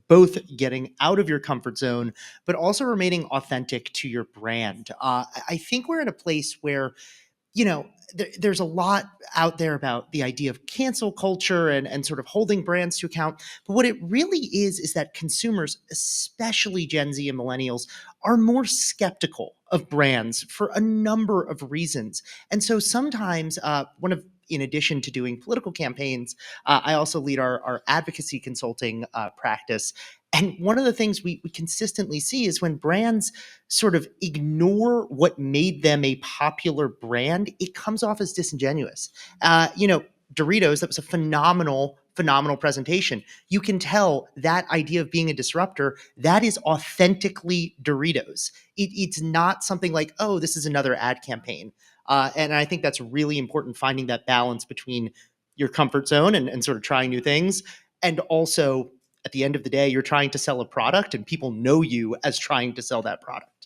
both getting out of your comfort zone, but also remaining authentic to your brand. I think we're in a place where there's a lot out there about the idea of cancel culture and sort of holding brands to account. But what it really is that consumers, especially Gen Z and millennials, are more skeptical of brands for a number of reasons. And so sometimes, in addition to doing political campaigns, I also lead our advocacy consulting practice. And one of the things we consistently see is when brands sort of ignore what made them a popular brand, it comes off as disingenuous. Doritos, that was a phenomenal presentation. You can tell that idea of being a disruptor, that is authentically Doritos. It's not something like, oh, this is another ad campaign. And I think that's really important, finding that balance between your comfort zone and sort of trying new things, and also at the end of the day, you're trying to sell a product and people know you as trying to sell that product.